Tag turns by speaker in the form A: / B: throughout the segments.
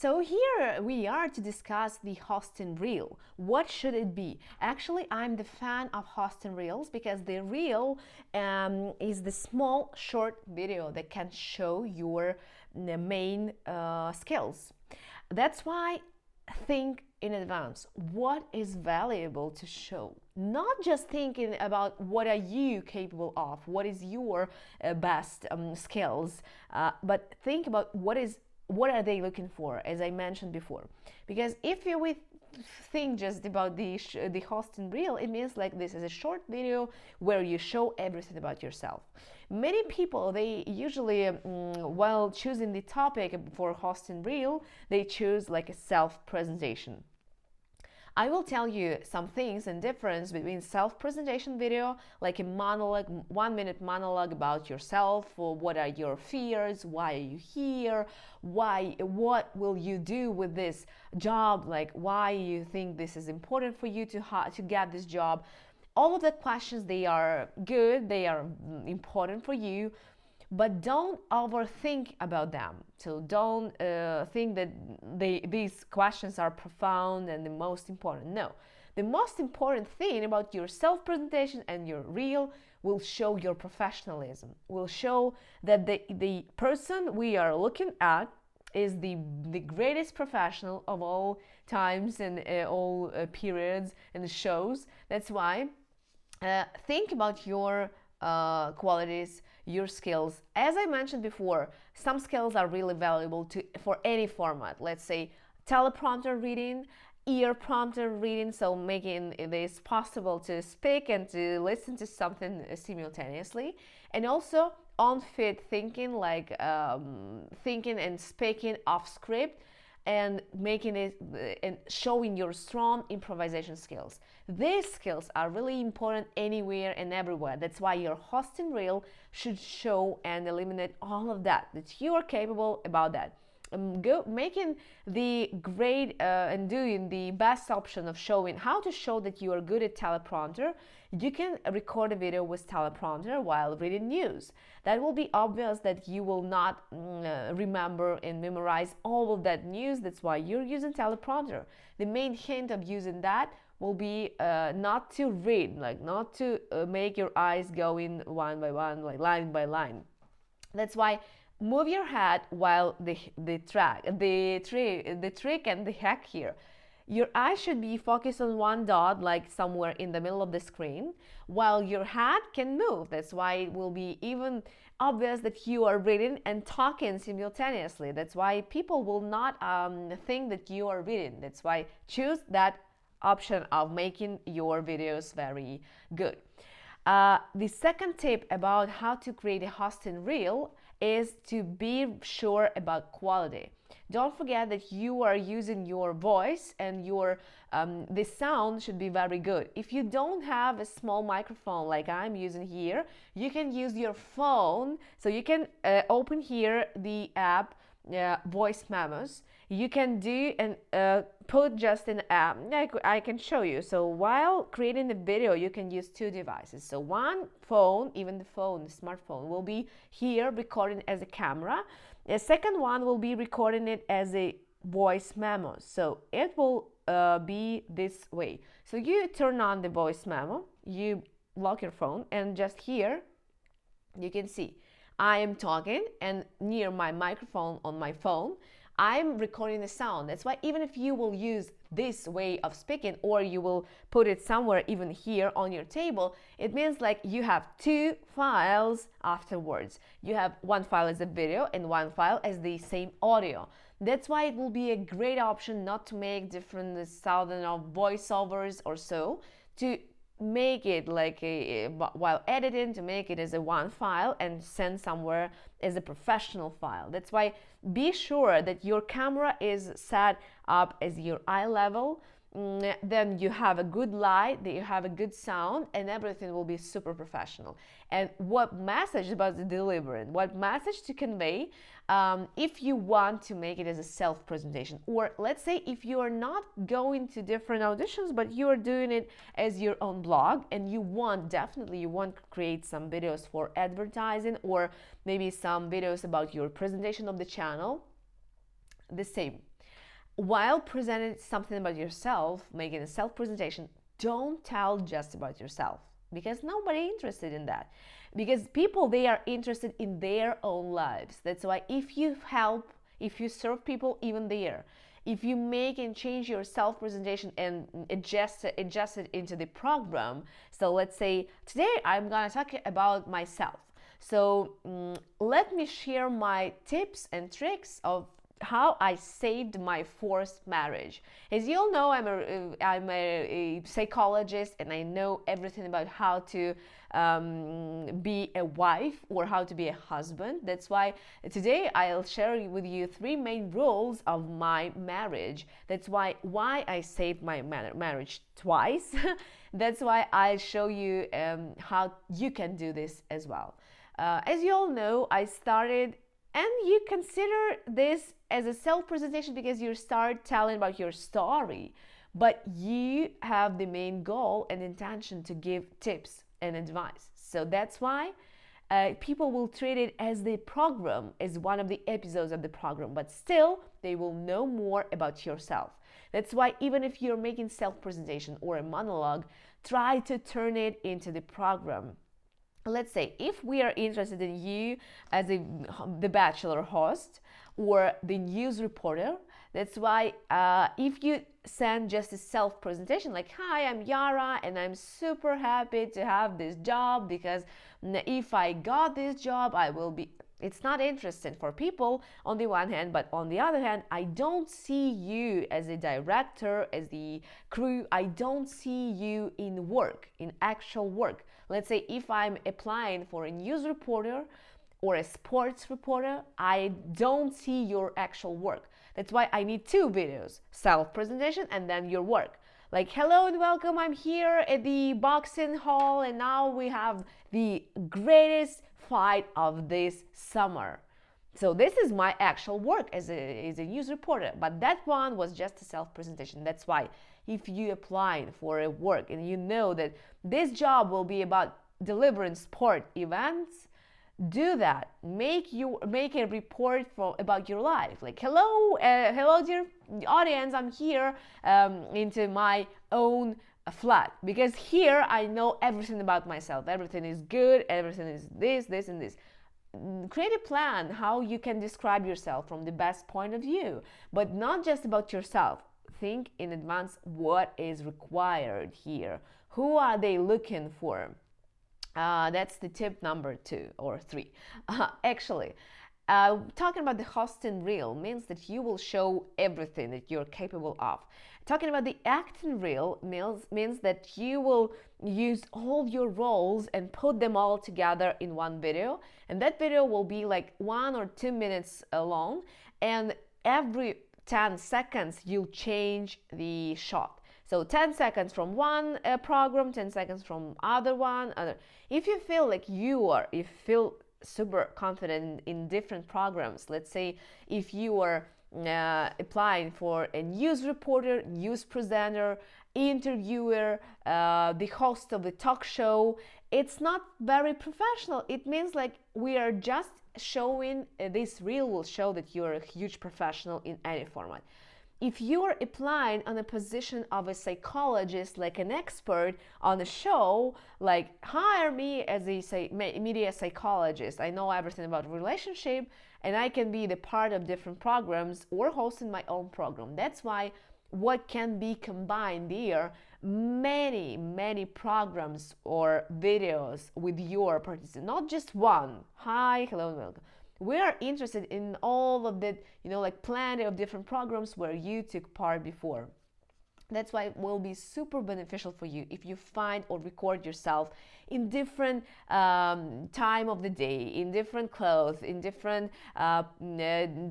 A: So here we are to discuss the hosting reel. What should it be? Actually, I'm the fan of hosting reels because the reel is the small short video that can show your main skills. That's why think in advance what is valuable to show, not just thinking about what are you capable of, what is your best skills, but think about what are they looking for, as I mentioned before. Because if you think just about the hosting reel, it means like this is a short video where you show everything about yourself. Many people, they usually while choosing the topic for hosting reel, they choose like a self presentation. I will tell you some things and difference between self-presentation video, like a monologue, 1 minute monologue about yourself, or what are your fears, why are you here, what will you do with this job, like why you think this is important for you to get this job. All of the questions, they are good, they are important for you, but don't overthink about them. So don't think that these questions are profound and the most important. No, the most important thing about your self-presentation and your reel will show your professionalism, will show that the person we are looking at is the greatest professional of all times and all periods and shows. That's why think about your qualities, your skills. As I mentioned before, some skills are really valuable for any format. Let's say teleprompter reading, ear prompter reading, so making this possible to speak and to listen to something simultaneously, and also on-fit thinking, like thinking and speaking off script, and making it and showing your strong improvisation skills. These skills are really important anywhere and everywhere. That's why your hosting reel should show and eliminate all of that you are capable about that. Go making the great and doing the best option of showing how to show that you are good at teleprompter. You can record a video with teleprompter while reading news. That will be obvious that you will not remember and memorize all of that news. That's why you're using teleprompter. The main hint of using that will be not to read, like not to make your eyes going one by one, like line by line. That's why move your head while the trick and the hack here. Your eyes should be focused on one dot, like somewhere in the middle of the screen, while your head can move. That's why it will be even obvious that you are reading and talking simultaneously. That's why people will not think that you are reading. That's why choose that option of making your videos very good. The second tip about how to create a hosting reel is to be sure about quality. Don't forget that you are using your voice, and the sound should be very good. If you don't have a small microphone like I'm using here, you can use your phone. So you can open here the app voice memos. You can do and put just an app. I can show you. So while creating the video, you can use two devices. So one phone, even the smartphone, will be here recording as a camera. The second one will be recording it as a voice memo. So it will be this way. So you turn on the voice memo, you lock your phone, and just here you can see I am talking, and near my microphone on my phone, I'm recording the sound. That's why even if you will use this way of speaking, or you will put it somewhere even here on your table, it means like you have two files afterwards. You have one file as a video and one file as the same audio. That's why it will be a great option not to make different sound of voiceovers or so, to make it like while editing, to make it as a one file and send somewhere as a professional file. That's why be sure that your camera is set up as your eye level. Then you have a good light, that you have a good sound, and everything will be super professional. And what message about the delivering, what message to convey, if you want to make it as a self-presentation, or let's say if you are not going to different auditions, but you are doing it as your own blog, and you want to create some videos for advertising, or maybe some videos about your presentation of the channel, the same. while presenting something about yourself, making a self-presentation, don't tell just about yourself, because nobody interested in that. Because people, they are interested in their own lives. That's why if you help, if you serve people even there, if you make and change your self-presentation and adjust it into the program. So let's say today I'm gonna talk about myself. So let me share my tips and tricks of how I saved my forced marriage. As you all know, I'm a psychologist, and I know everything about how to be a wife or how to be a husband. That's why today I'll share with you 3 main rules of my marriage. That's why I saved my marriage twice. That's why I'll show you how you can do this as well. As you all know, I started, and you consider this as a self-presentation because you start telling about your story, but you have the main goal and intention to give tips and advice. So that's why people will treat it as the program, as one of the episodes of the program, but still they will know more about yourself. That's why even if you're making self-presentation or a monologue, try to turn it into the program. Let's say if we are interested in you as the Bachelor host or the news reporter, that's why if you send just a self-presentation like, hi, I'm Yara and I'm super happy to have this job because if I got this job, I will be, it's not interesting for people on the one hand, but on the other hand, I don't see you as a director, as the crew. I don't see you in work, in actual work. Let's say if I'm applying for a news reporter or a sports reporter, I don't see your actual work. That's why I need 2 videos, self-presentation and then your work. Like, hello and welcome, I'm here at the boxing hall and now we have the greatest fight of this summer. So this is my actual work as a news reporter, but that one was just a self-presentation. That's why if you apply for a work and you know that this job will be about delivering sport events, do that. Make a report about your life. Like, hello dear audience, I'm here into my own flat because here I know everything about myself. Everything is good. Everything is this, and this. Create a plan how you can describe yourself from the best point of view, but not just about yourself. Think in advance what is required here. Who are they looking for? That's the tip number 2 or 3. Actually, talking about the hosting reel means that you will show everything that you're capable of. Talking about the acting reel means that you will use all your roles and put them all together in one video. And that video will be like 1 or 2 minutes long. And every 10 seconds, you'll change the shot. So 10 seconds from one program, 10 seconds from other one. If you feel like you feel super confident in different programs, let's say if you are applying for a news reporter, news presenter, interviewer, the host of the talk show, it's not very professional. It means like we are just showing, this reel will show that you're a huge professional in any format. If you are applying on a position of a psychologist, like an expert on a show, like hire me as a media psychologist. I know everything about relationship and I can be the part of different programs or hosting my own program. That's why what can be combined here, many programs or videos with your participant, not just one. Hi, hello, and welcome. We are interested in all of that, like plenty of different programs where you took part before. That's why it will be super beneficial for you if you find or record yourself in different time of the day, in different clothes, in different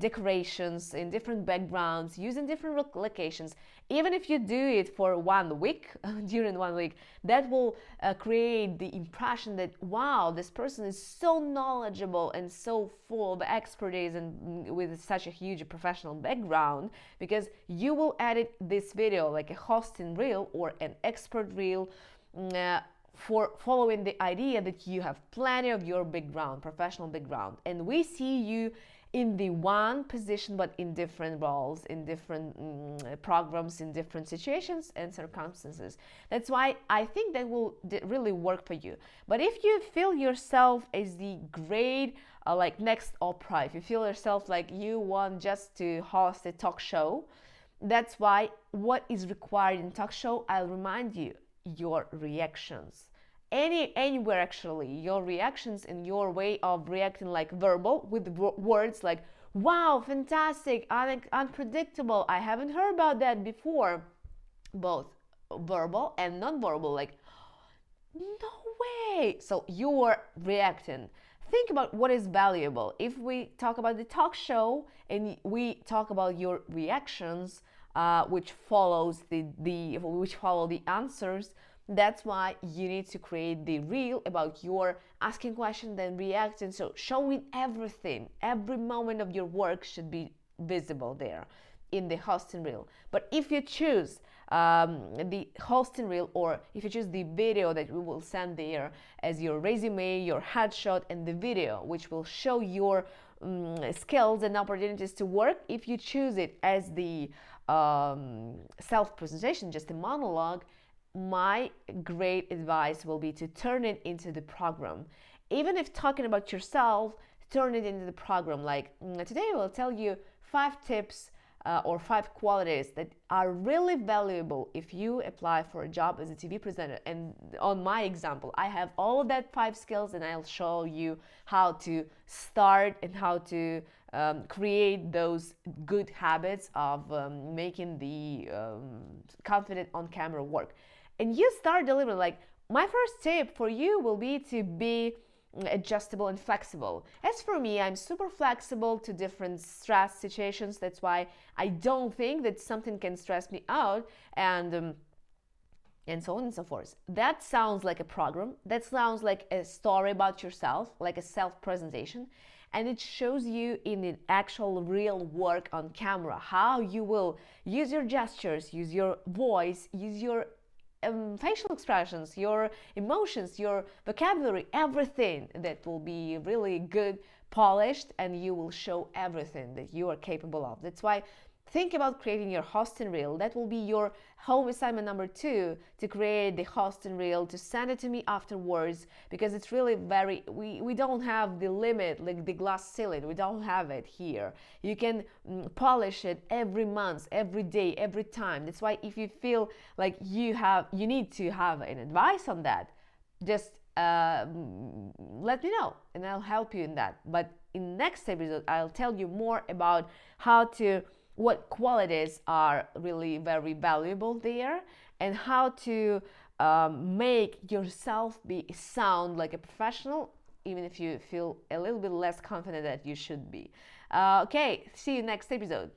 A: decorations, in different backgrounds, using different locations. Even if you do it for 1 week, during 1 week, that will create the impression that, wow, this person is so knowledgeable and so full of expertise and with such a huge professional background, because you will edit this video like a hosting reel or an expert reel for following the idea that you have plenty of your background, professional background, and we see you in the one position but in different roles, in different programs, in different situations and circumstances. That's why I think that will really work for you. But if you feel yourself as the great like next Oprah, if you feel yourself like you want just to host a talk show, that's why what is required in talk show, I'll remind you, your reactions. Anywhere actually, your reactions and your way of reacting, like verbal with words like wow, fantastic, unpredictable, I haven't heard about that before, both verbal and non-verbal, like no way. So you are reacting. Think about what is valuable. If we talk about the talk show and we talk about your reactions, which follows which follow the answers, that's why you need to create the reel about your asking questions, then reacting. So showing everything, every moment of your work should be visible there in the hosting reel. But if you choose the hosting reel, or if you choose the video that we will send there as your resume, your headshot, and the video which will show your skills and opportunities to work, if you choose it as the self-presentation, just a monologue, my great advice will be to turn it into the program. Even if talking about yourself, turn it into the program. Like today I will tell you 5 tips or 5 qualities that are really valuable if you apply for a job as a TV presenter. And on my example, I have all of that 5 skills, and I'll show you how to start and how to create those good habits of making the confident on camera work. And you start delivering. Like my first tip for you will be to be adjustable and flexible. As for me, I'm super flexible to different stress situations. That's why I don't think that something can stress me out, and so on and so forth. That sounds like a program. That sounds like a story about yourself, like a self-presentation. And it shows you in the actual real work on camera how you will use your gestures, use your voice, use your facial expressions, your emotions, your vocabulary, everything that will be really good, polished, and you will show everything that you are capable of. That's why think about creating your hosting reel. That will be your home assignment number 2, to create the hosting reel, to send it to me afterwards, because it's really we don't have the limit, like the glass ceiling, we don't have it here. You can polish it every month, every day, every time. That's why if you feel like you need to have an advice on that, just let me know and I'll help you in that. But in next episode I'll tell you more about what qualities are really very valuable there, and how to make yourself sound like a professional, even if you feel a little bit less confident that you should be. Okay, see you next episode.